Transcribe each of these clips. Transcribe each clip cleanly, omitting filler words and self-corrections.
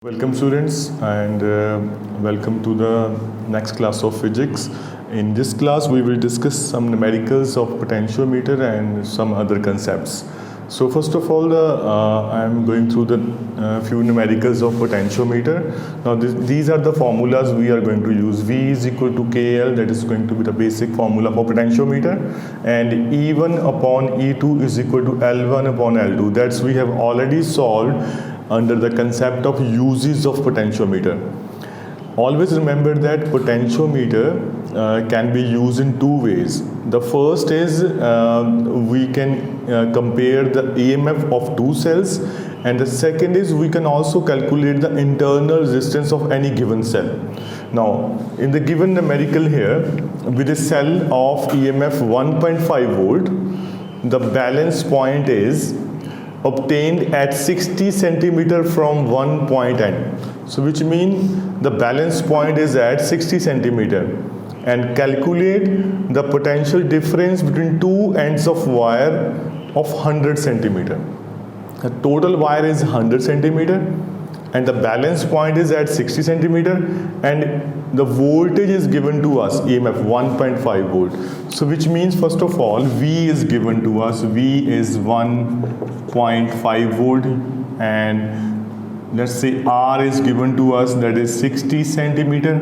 Welcome students and welcome to the next class of physics. In this class we will discuss some numericals of potentiometer and some other concepts. So first of all I am going through the few numericals of potentiometer. Now these are the formulas we are going to use. V is equal to KL, that is going to be the basic formula for potentiometer, and E1 upon E2 is equal to L1 upon L2. That's we have already solved under the concept of uses of potentiometer. Always remember that potentiometer can be used in two ways. The first is we can compare the EMF of two cells, and the second is we can also calculate the internal resistance of any given cell. Now in the given numerical here, with a cell of EMF 1.5 volt, the balance point is obtained at 60 centimeter from one point end. So which means the balance point is at 60 centimeter, and calculate the potential difference between two ends of wire of 100 centimeter. The total wire is 100 centimeter and the balance point is at 60 centimeter, and the voltage is given to us EMF 1.5 volt. So which means first of all V is given to us. V is 1.5 volt, and let's say R is given to us, that is 60 centimeter,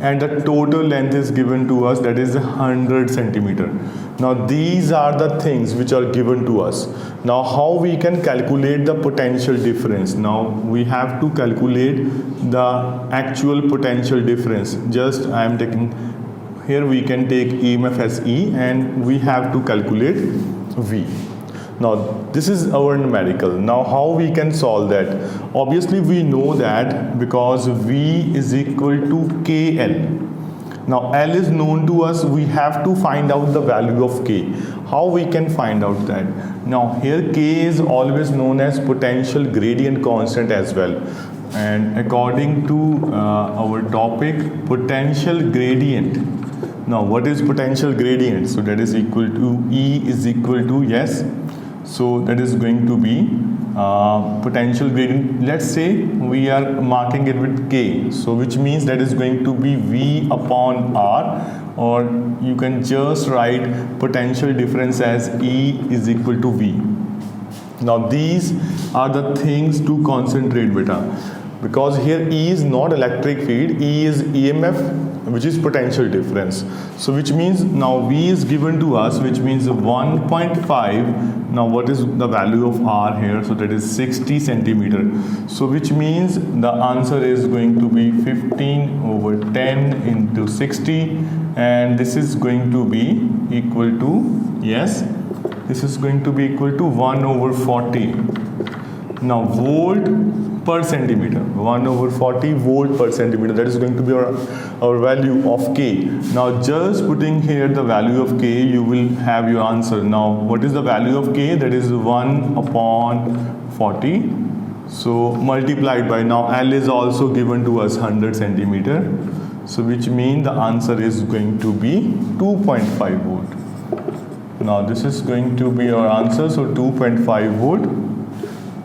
and the total length is given to us, that is 100 centimeter. Now these are the things which are given to us. Now how we can calculate the potential difference? Now we have to calculate the actual potential difference. Just I am taking here, we can take EMF as E and we have to calculate V. Now this is our numerical. Now how we can solve that? Obviously we know that because V is equal to KL. Now L is known to us, we have to find out the value of K. How we can find out that? Now here K is always known as potential gradient constant as well. And according to our topic, potential gradient. Now what is potential gradient? So that is equal to E is equal to, yes, so that is going to be potential gradient. Let's say we are marking it with K, so which means that is going to be V upon R, or you can just write potential difference as E is equal to V. Now these are the things to concentrate, beta, because here E is not electric field, E is EMF, which is potential difference. So which means now V is given to us, which means 1.5. Now what is the value of R here? So that is 60 centimeter. So which means the answer is going to be 15 over 10 into 60, and this is going to be equal to, yes, this is going to be equal to 1 over 40. Now volt per centimeter, 1 over 40 volt per centimeter, that is going to be our value of K. Now just putting here the value of K, you will have your answer. Now what is the value of K? That is 1 upon 40. So multiplied by, now L is also given to us 100 centimeter. So which means the answer is going to be 2.5 volt. Now this is going to be our answer. So 2.5 volt.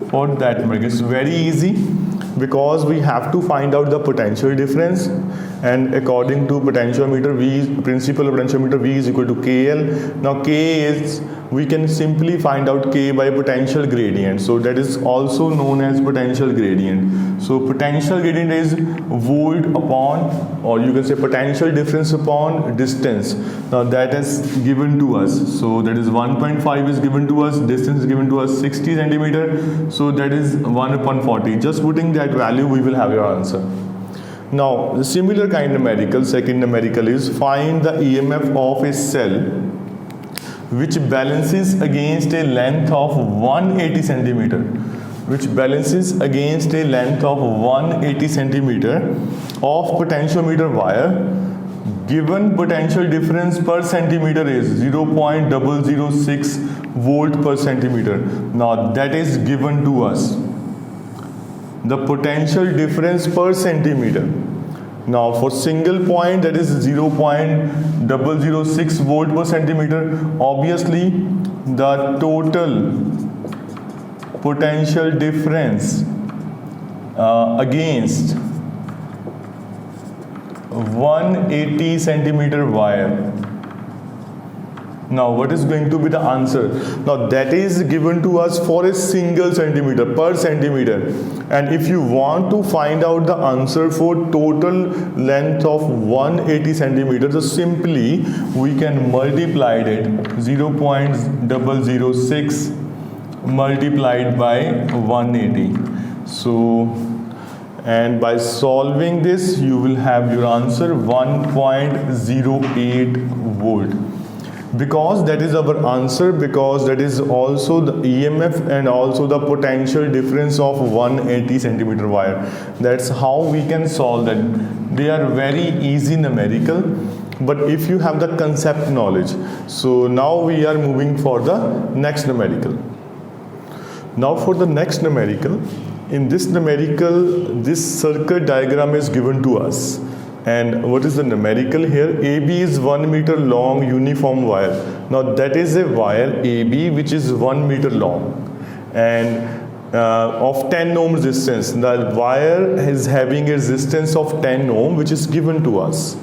For that, it's very easy because we have to find out the potential difference, and according to potentiometer V, principle of potentiometer, V is equal to KL. Now K is, we can simply find out K by potential gradient, so that is also known as potential gradient. So potential gradient is volt upon, or you can say potential difference upon distance. Now that is given to us, so that is 1.5 is given to us, distance is given to us 60 centimeter, so that is 1 upon 40. Just putting that value, we will have your answer. Now the similar kind of numerical, second numerical, is find the EMF of a cell which balances against a length of 180 centimeter, which balances against a length of 180 centimeter of potentiometer wire. Given potential difference per centimeter is 0.006 volt per centimeter. Now that is given to us. The potential difference per centimeter. Now for single point, that is 0.006 volt per centimeter. Obviously the total potential difference against 180 centimeter wire. Now what is going to be the answer? Now that is given to us for a single centimeter, per centimeter. And if you want to find out the answer for total length of 180 centimeters, so simply we can multiply it 0.006 multiplied by 180. So, and by solving this you will have your answer 1.08 volt. Because that is our answer, because that is also the EMF and also the potential difference of 180 centimeter wire. That's how we can solve that. They are very easy numerical, but if you have the concept knowledge. So now we are moving for the next numerical. Now for the next numerical, in this numerical, this circuit diagram is given to us. And what is the numerical here? AB is 1 meter long uniform wire. Now that is a wire AB which is 1 meter long and of 10 ohm resistance. The wire is having a resistance of 10 ohm which is given to us.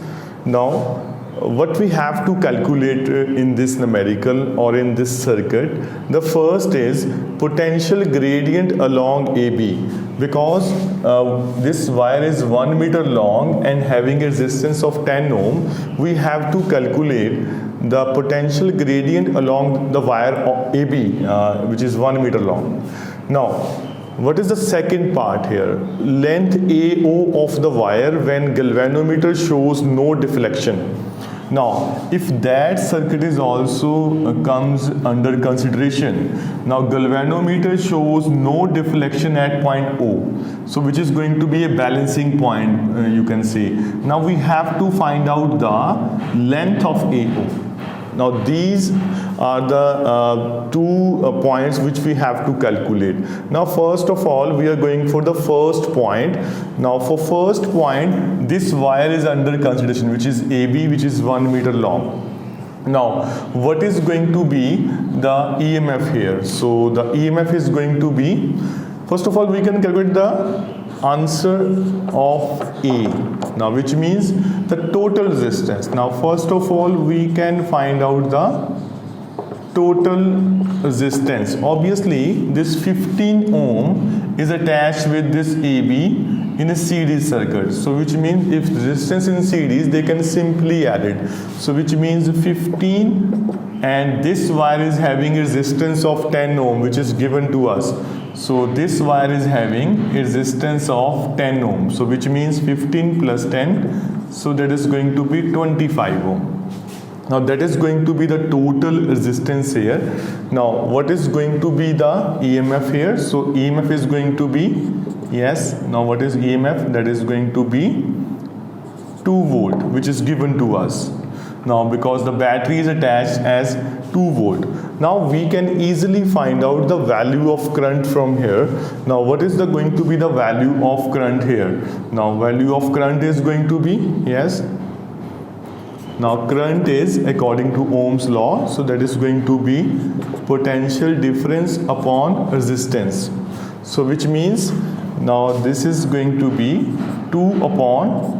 Now what we have to calculate in this numerical or in this circuit, the first is potential gradient along AB, because this wire is 1 meter long and having a resistance of 10 ohm, we have to calculate the potential gradient along the wire of AB which is 1 meter long. Now what is the second part here? Length AO of the wire when galvanometer shows no deflection. Now if that circuit is also comes under consideration, now galvanometer shows no deflection at point O, so which is going to be a balancing point, you can say. Now we have to find out the length of AO. Now these are the two points which we have to calculate. Now first of all we are going for the first point. Now for first point, this wire is under consideration which is AB, which is 1 meter long. Now what is going to be the EMF here? So the EMF is going to be, first of all we can calculate the answer of A, now which means the total resistance. Now first of all we can find out the total resistance. Obviously this 15 ohm is attached with this AB in a series circuit, so which means if resistance in series they can simply add it, so which means 15, and this wire is having a resistance of 10 ohm which is given to us. So this wire is having a resistance of 10 ohm, so which means 15 plus 10, so that is going to be 25 ohm. Now that is going to be the total resistance here. Now what is going to be the EMF here? So EMF is going to be, yes, now what is EMF? That is going to be 2 volt which is given to us. Now because the battery is attached as 2 volt. Now we can easily find out the value of current from here. Now what is going to be the value of current here? Now value of current is going to be, yes, now current is according to Ohm's law, so that is going to be potential difference upon resistance. So which means now this is going to be 2 upon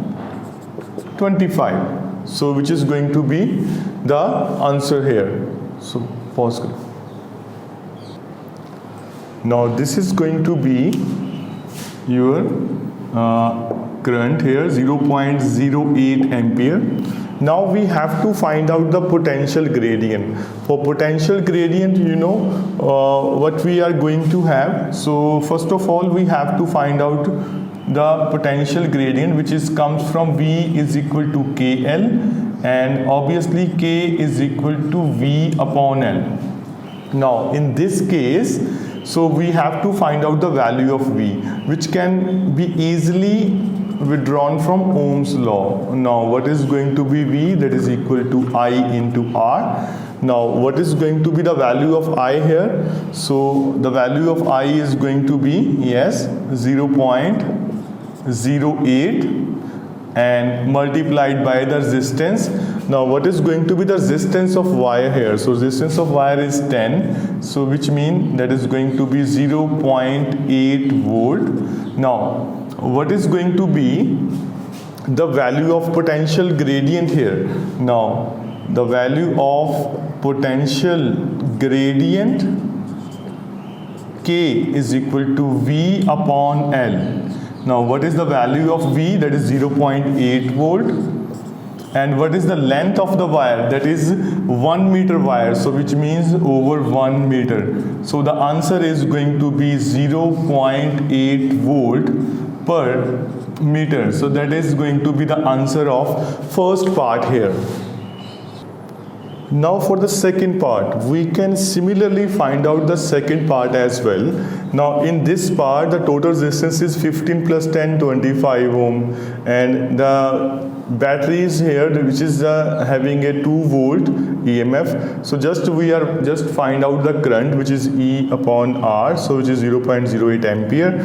25. So which is going to be the answer here. So pause. Now this is going to be your current here, 0.08 ampere. Now we have to find out the potential gradient. For potential gradient, you know what we are going to have. So first of all we have to find out the potential gradient, which is comes from V is equal to KL, and obviously K is equal to V upon L. Now in this case, so we have to find out the value of V, which can be easily withdrawn from Ohm's law. Now what is going to be V? That is equal to I into R. Now what is going to be the value of I here? So the value of I is going to be, yes, 0.08. and multiplied by the resistance. Now what is going to be the resistance of wire here? So resistance of wire is 10, so which means that is going to be 0.8 volt. Now what is going to be the value of potential gradient here? Now the value of potential gradient K is equal to V upon L. Now what is the value of V? That is 0.8 volt. And what is the length of the wire? That is 1 meter wire, so which means over 1 meter. So the answer is going to be 0.8 volt per meter. So that is going to be the answer of first part here. Now for the second part, we can similarly find out the second part as well. Now in this part, the total resistance is 15 plus 10, 25 ohm, and the battery is here, which is having a 2 volt EMF. So we are just find out the current, which is E upon R, so which is 0.08 ampere.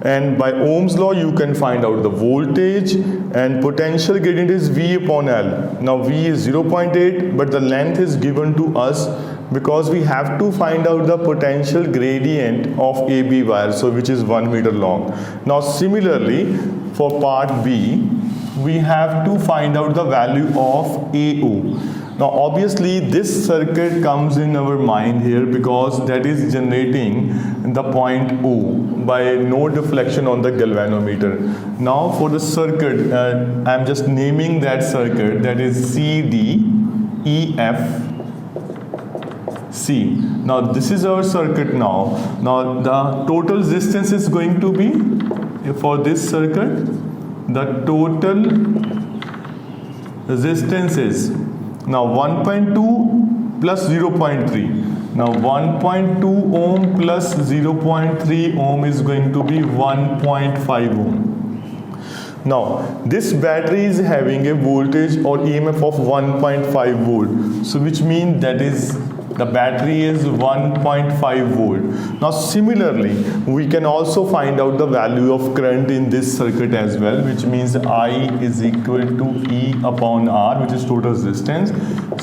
And by Ohm's law, you can find out the voltage, and potential gradient is V upon L. Now V is 0.8, but the length is given to us because we have to find out the potential gradient of AB wire, so which is 1 meter long. Now similarly, for part B, we have to find out the value of AO. Now obviously this circuit comes in our mind here because that is generating the point O by no deflection on the galvanometer. Now for the circuit, I am just naming that circuit, that is CDEFC. Now this is our circuit now. Now the total resistance is going to be, for this circuit, the total resistance is now 1.2 plus 0.3. Now 1.2 ohm plus 0.3 ohm is going to be 1.5 ohm. Now this battery is having a voltage or EMF of 1.5 volt. So which means that is the battery is 1.5 volt. Now similarly, we can also find out the value of current in this circuit as well, which means I is equal to E upon R, which is total resistance.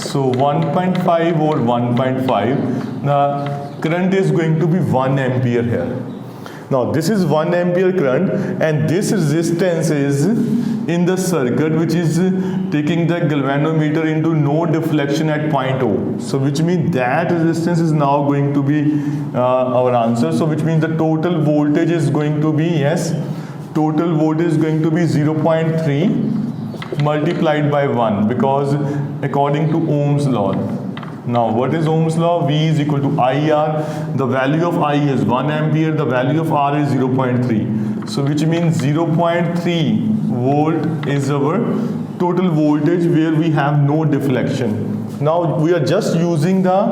So 1.5 or 1.5, the current is going to be 1 ampere here. Now this is 1 ampere current, and this resistance is in the circuit, which is taking the galvanometer into no deflection at point O. So which means that resistance is now going to be our answer. So which means the total voltage is going to be, total voltage is going to be 0.3 multiplied by 1, because according to Ohm's law. Now what is Ohm's law? V is equal to IR. The value of I is 1 ampere, the value of R is 0.3. So which means 0.3 volt is our total voltage where we have no deflection. Now we are just using the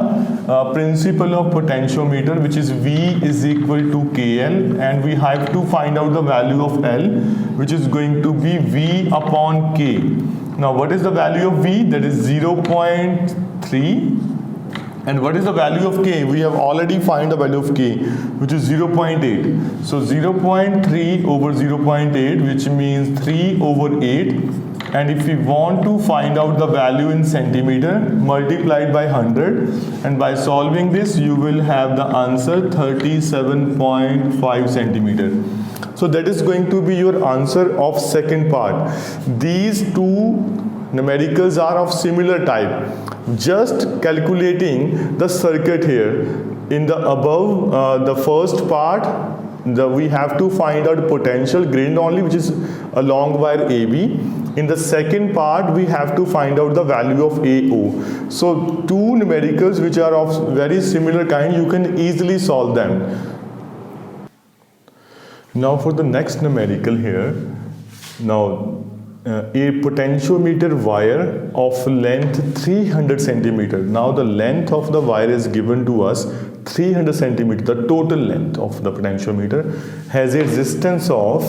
principle of potentiometer, which is V is equal to KL, and we have to find out the value of L, which is going to be V upon K. Now what is the value of V? That is 0.3. And what is the value of K? We have already found the value of K, which is 0.8. So 0.3 over 0.8, which means 3 over 8. And if we want to find out the value in centimeter, multiplied by 100. And by solving this, you will have the answer 37.5 centimeter. So that is going to be your answer of second part. These two numericals are of similar type. Just calculating the circuit here. In the above, the first part, we have to find out potential gradient only, which is a long wire AB. In the second part, we have to find out the value of AO. So two numericals which are of very similar kind, you can easily solve them. Now for the next numerical here. Now a potentiometer wire of length 300 centimeter. Now the length of the wire is given to us 300 centimeter. The total length of the potentiometer has a resistance of,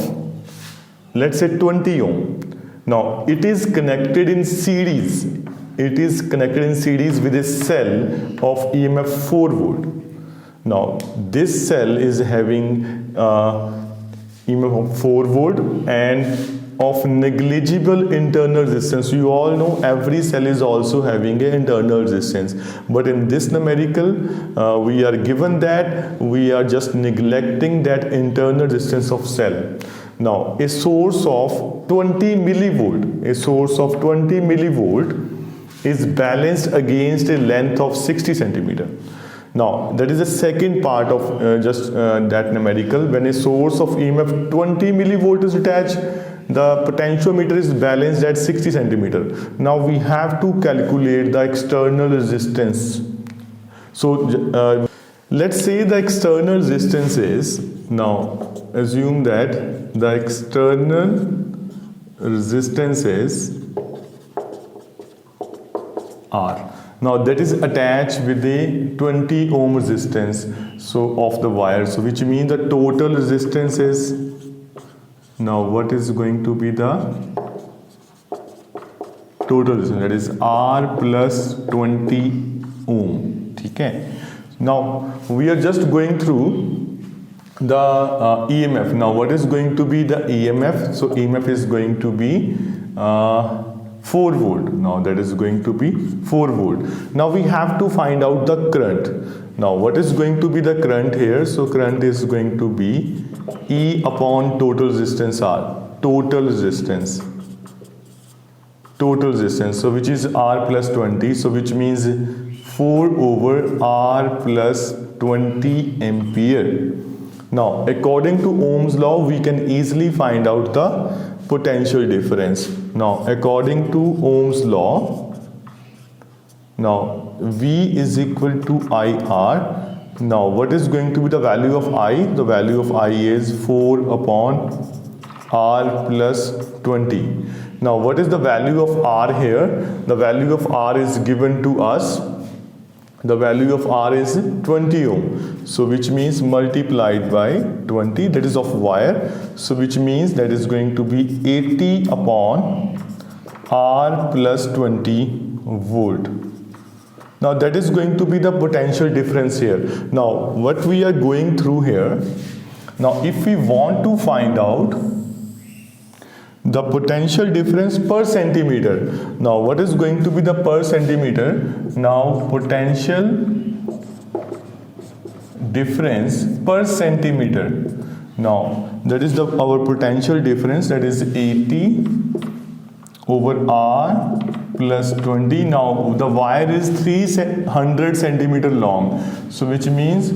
let's say, 20 ohm. Now it is connected in series. It is connected in series with a cell of EMF 4 volt. Now this cell is having EMF of 4 volt, and of negligible internal resistance. You all know every cell is also having an internal resistance, but in this numerical we are given that we are just neglecting that internal resistance of cell. Now a source of 20 millivolt, is balanced against a length of 60 centimeter. Now that is the second part of that numerical. When a source of EMF 20 millivolt is attached, the potentiometer is balanced at 60 centimeter. Now we have to calculate the external resistance. So let's say the external resistance is, now assume that the external resistance is R. Now that is attached with a 20 ohm resistance of the wire. So which means the total resistance is, now what is going to be the total resistance? That is R plus 20 ohm. Okay. Now we are just going through the EMF. Now what is going to be the EMF? So EMF is going to be 4 volt. Now that is going to be 4 volt. Now we have to find out the current. Now what is going to be the current here? So current is going to be E upon total resistance R. Total resistance. So which is R plus 20. So which means 4 over R plus 20 ampere. Now according to Ohm's law, we can easily find out the potential difference. Now according to Ohm's law, now V is equal to IR. Now what is going to be the value of I? The value of I is 4 upon R plus 20. Now what is the value of R here? The value of R is given to us. The value of R is 20 ohm. So which means multiplied by 20, that is of wire. So which means that is going to be 80 upon R plus 20 volt. Now that is going to be the potential difference here. Now what we are going through here, now if we want to find out the potential difference per centimeter, now what is going to be the per centimeter? Now potential difference per centimeter. Now that is our potential difference, that is 80 over R plus 20. Now the wire is 300 centimeter long. So which means,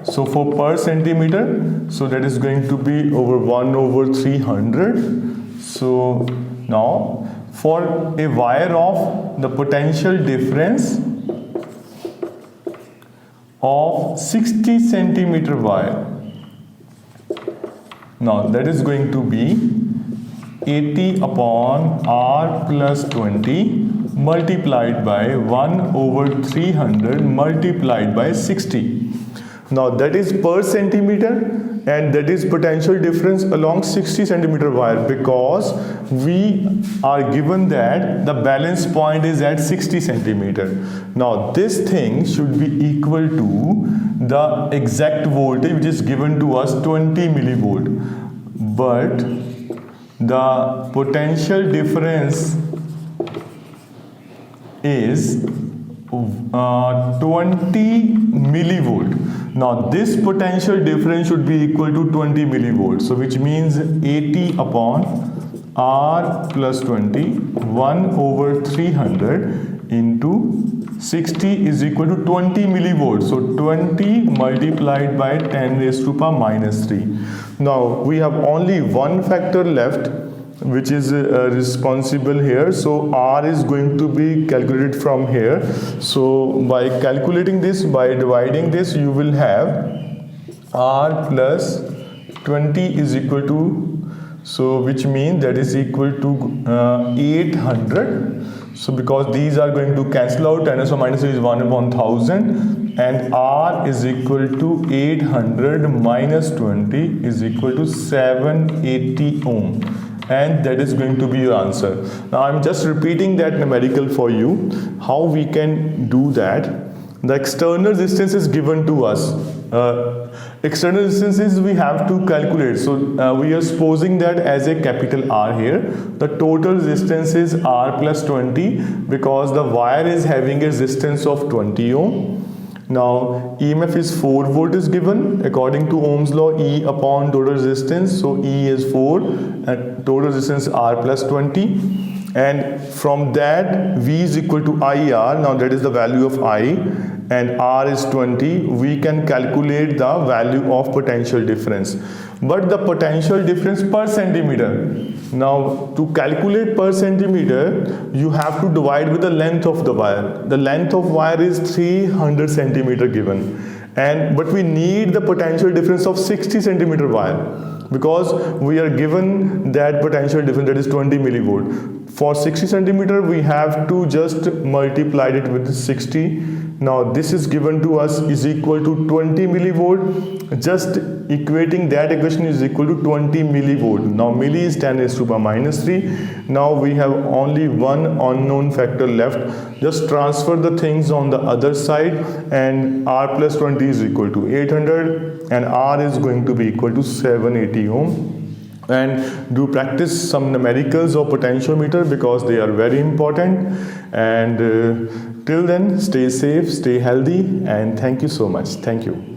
so for per centimeter, so that is going to be over 1 over 300. So now for a wire of the potential difference of 60 centimeter wire, now that is going to be 80 upon R plus 20 multiplied by 1 over 300 multiplied by 60. Now that is per centimeter, and that is potential difference along 60 centimeter wire, because we are given that the balance point is at 60 centimeter. Now this thing should be equal to the exact voltage which is given to us, 20 millivolt, but the potential difference is 20 millivolt. Now this potential difference should be equal to 20 millivolts. So which means 80 upon R plus 20, 1 over 300 into 60 is equal to 20 millivolts. So 20 multiplied by 10 raised to power minus 3. Now we have only one factor left, which is responsible here. So R is going to be calculated from here. So by calculating this, by dividing this, you will have R plus 20 is equal to, so which means that is equal to 800. So because these are going to cancel out, 10 so minus 3 is 1 upon 1000, and R is equal to 800 minus 20 is equal to 780 ohm. And that is going to be your answer. Now I'm just repeating that numerical for you, how we can do that. The external resistance is given to us. external resistances we have to calculate. So we are supposing that as a capital R here, the total resistance is R plus 20 because the wire is having a resistance of 20 ohm. Now EMF is 4 volt is given according to Ohm's law, E upon total resistance. So E is 4 and total resistance R plus 20. And from that V is equal to IR. Now that is the value of I, and R is 20. We can calculate the value of potential difference, but the potential difference per centimeter. Now to calculate per centimeter, you have to divide with the length of the wire. The length of wire is 300 centimeter given, but we need the potential difference of 60 centimeter wire because we are given that potential difference, that is 20 millivolt. For 60 centimeter, we have to just multiply it with 60. Now this is given to us is equal to 20 millivolt. Just equating that equation is equal to 20 millivolt. Now milli is 10 raised to the minus 3. Now we have only one unknown factor left. Just transfer the things on the other side, and R plus 20 is equal to 800 and R is going to be equal to 780 ohm. And do practice some numericals of potentiometer because they are very important. And till then, stay safe, stay healthy, and thank you so much. Thank you.